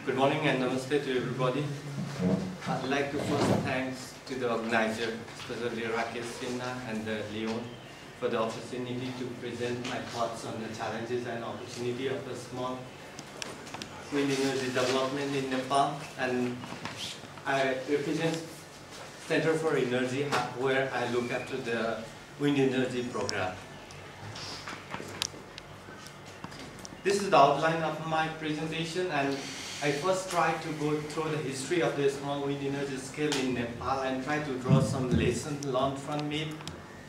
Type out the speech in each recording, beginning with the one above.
Good morning and namaste to everybody. I'd like to first thanks to the organizer, especially Rakesh Sinha and Leon, for the opportunity to present my thoughts on the challenges and opportunity of a small wind energy development in Nepal. And I represent Center for Energy, where I look after the wind energy program. This is the outline of my presentation, and I first try to go through the history of the small wind energy scale in Nepal and try to draw some lessons learned from it.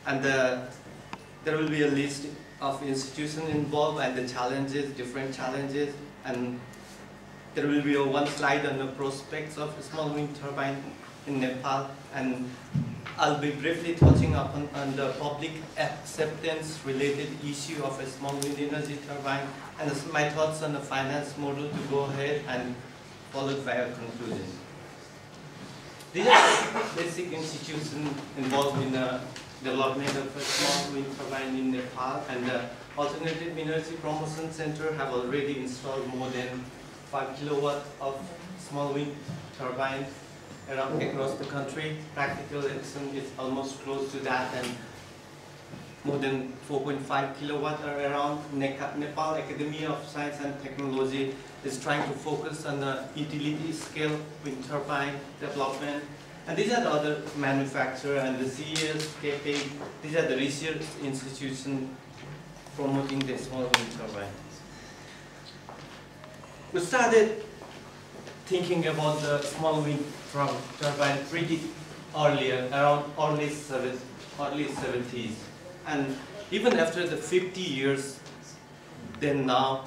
And there will be a list of institutions involved and the challenges, different challenges, and there will be one slide on the prospects of a small wind turbine in Nepal, and I'll be briefly touching upon on the public acceptance related issue of a small wind energy turbine, and my thoughts on the finance model to go ahead and followed by a conclusion. These are basic institutions involved in the development of a small wind turbine in Nepal, and the Alternative Energy Promotion Center have already installed more than 5 kilowatts of small wind turbines across the country. Practical action is almost close to that, and more than 4.5 kilowatts are around. Nepal Academy of Science and Technology is trying to focus on the utility scale wind turbine development. And these are the other manufacturers, and the CES, KPIG, these are the research institutions promoting the small wind turbine. We started thinking about the small wind turbine pretty earlier, around early 70s. And even after the 50 years, then now,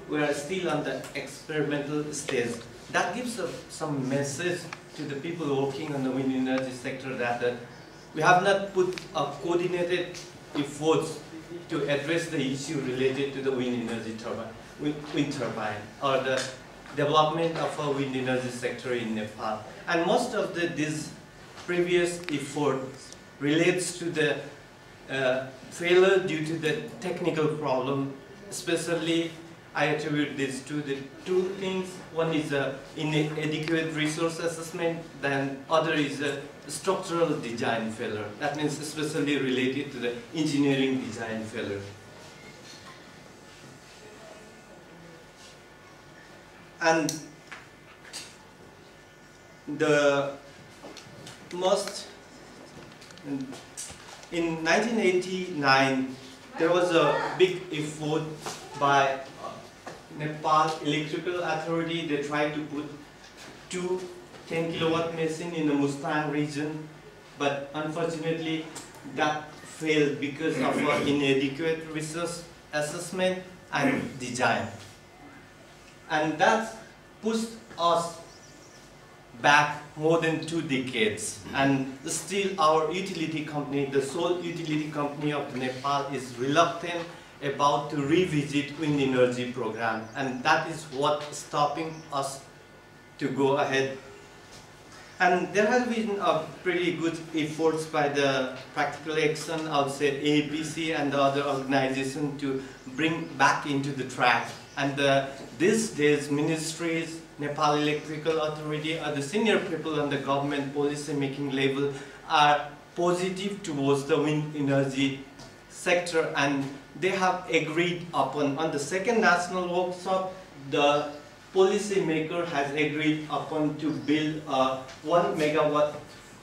we are still on the experimental stage. That gives some message to the people working on the wind energy sector that we have not put a coordinated efforts to address the issue related to the wind energy turbine, wind turbine, or the development of a wind energy sector in Nepal. And most of this previous effort relates to the failure due to the technical problem. Especially, I attribute this to the two things. One is inadequate resource assessment, then other is a structural design failure. That means especially related to the engineering design failure. And the most, in 1989, there was a big effort by Nepal Electrical Authority. They tried to put two 10 kilowatt machines in the Mustang region, but unfortunately that failed because of inadequate resource assessment and design. And that pushed us back more than 2 decades. And still our utility company, the sole utility company of Nepal, is reluctant about to revisit wind energy program. And that is what's stopping us to go ahead. And there has been a pretty good efforts by the Practical Action, I would say APC and the other organizations to bring back into the track. And these days, ministries, Nepal Electrical Authority, or the senior people on the government policy making level are positive towards the wind energy sector, and they have agreed upon, on the second national workshop, the policy maker has agreed upon to build a 1 megawatt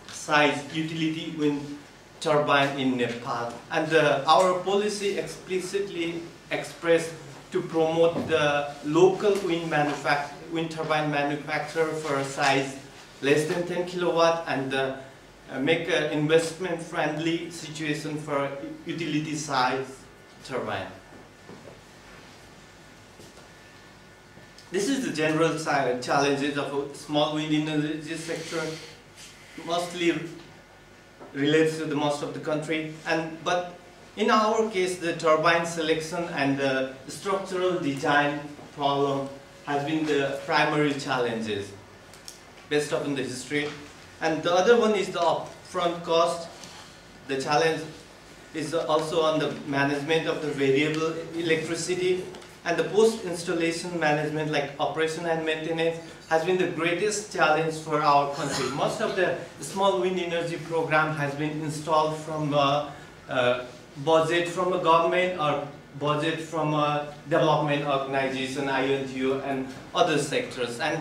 size utility wind turbine in Nepal. And our policy explicitly expressed to promote the local wind turbine manufacturer for a size less than 10 kilowatt and make an investment friendly situation for utility size turbine. This is the general challenges of a small wind energy sector, mostly relates to the most of the country, but in our case, the turbine selection and the structural design problem has been the primary challenges based upon the history. And the other one is the upfront cost. The challenge is also on the management of the variable electricity And the post-installation management, like operation and maintenance, has been the greatest challenge for our country. Most of the small wind energy program has been installed from budget from a government or budget from a development organization, INGO, and other sectors. And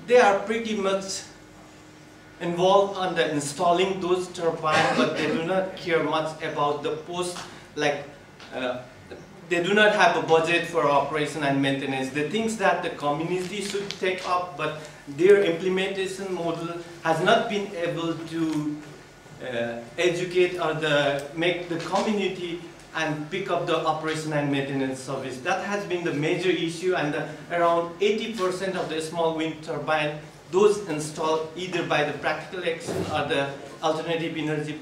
they are pretty much involved on the installing those turbines, but they do not care much about the post, like they do not have a budget for operation and maintenance. The things that the community should take up, but their implementation model has not been able to educate or make the community and pick up the operation and maintenance service. That has been the major issue, and around 80% of the small wind turbine, those installed either by the practical action or the alternative energy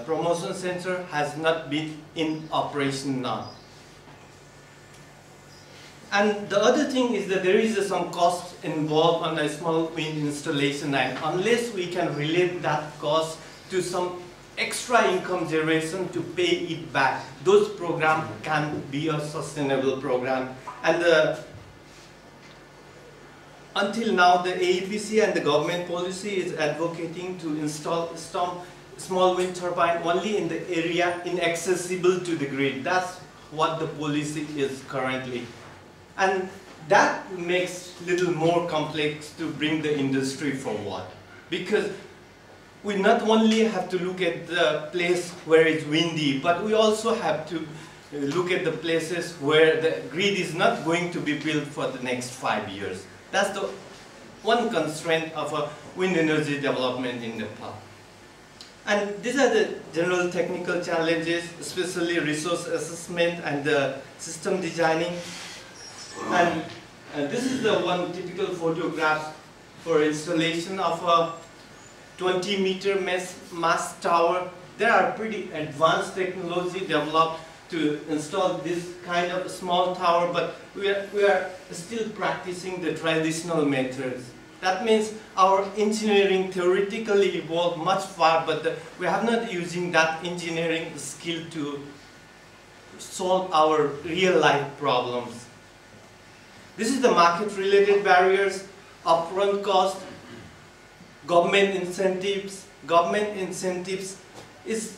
promotion center, has not been in operation now. And the other thing is that there is some cost involved on the small wind installation, and unless we can relate that cost to some extra income generation to pay it back, those programs can be a sustainable program. And until now, the AEPC and the government policy is advocating to install small wind turbine only in the area inaccessible to the grid. That's what the policy is currently. And that makes it a little more complex to bring the industry forward. Because we not only have to look at the place where it's windy, but we also have to look at the places where the grid is not going to be built for the next 5 years. That's the one constraint of a wind energy development in Nepal. And these are the general technical challenges, especially resource assessment and the system designing. And this is the one typical photograph for installation of a 20-meter mast tower. There are pretty advanced technology developed to install this kind of small tower, but we are still practicing the traditional methods. That means our engineering theoretically evolved much far, but we have not using that engineering skill to solve our real-life problems. This is the market-related barriers, upfront cost, government incentives. Government incentives is,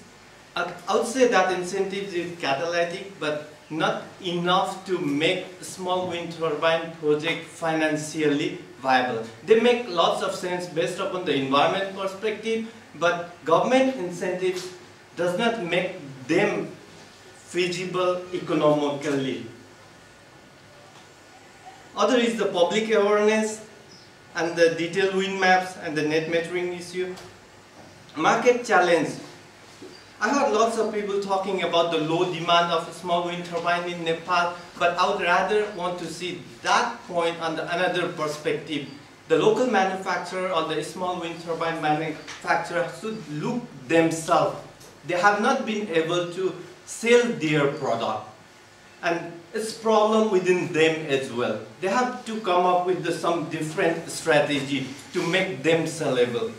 I would say that incentives is catalytic, but not enough to make small wind turbine project financially viable. They make lots of sense based upon the environment perspective, but government incentives does not make them feasible economically. Other is the public awareness and the detailed wind maps and the net metering issue. Market challenge. I heard lots of people talking about the low demand of small wind turbine in Nepal, but I would rather want to see that point on another perspective. The local manufacturer or the small wind turbine manufacturer should look themselves. They have not been able to sell their product, and it's a problem within them as well. They have to come up with some different strategy to make them sellable.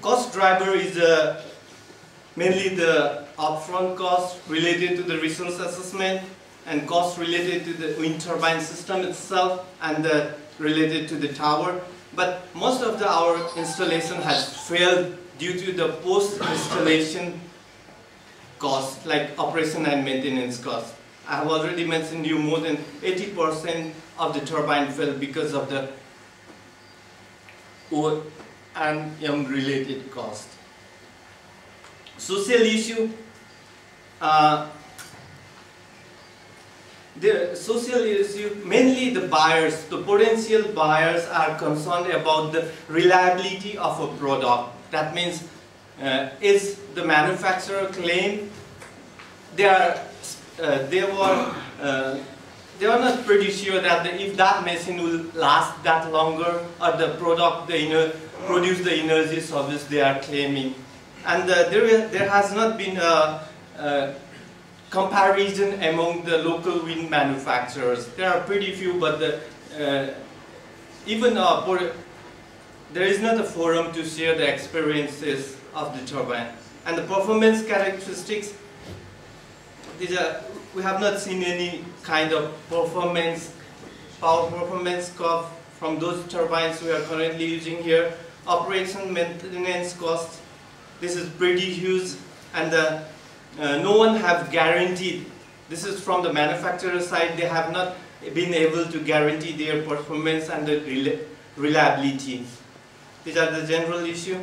Cost driver is mainly the upfront cost related to the resource assessment and cost related to the wind turbine system itself and related to the tower. But most of our installation has failed due to the post-installation cost, like operation and maintenance cost. I have already mentioned you more than 80% of the turbine failed because of the O&M related cost. Social issue. The social issue, mainly the buyers, the potential buyers are concerned about the reliability of a product. That means, is the manufacturer claim they were not pretty sure that if that machine will last that longer, or the product produce the energy service they are claiming. And there has not been a comparison among the local wind manufacturers. There are pretty few, but even there is not a forum to share the experiences of the turbine. And the performance characteristics, we have not seen any kind of power performance curve from those turbines we are currently using here. Operation maintenance cost, this is pretty huge, and no one have guaranteed. This is from the manufacturer side, they have not been able to guarantee their performance and the reliability. These are the general issue.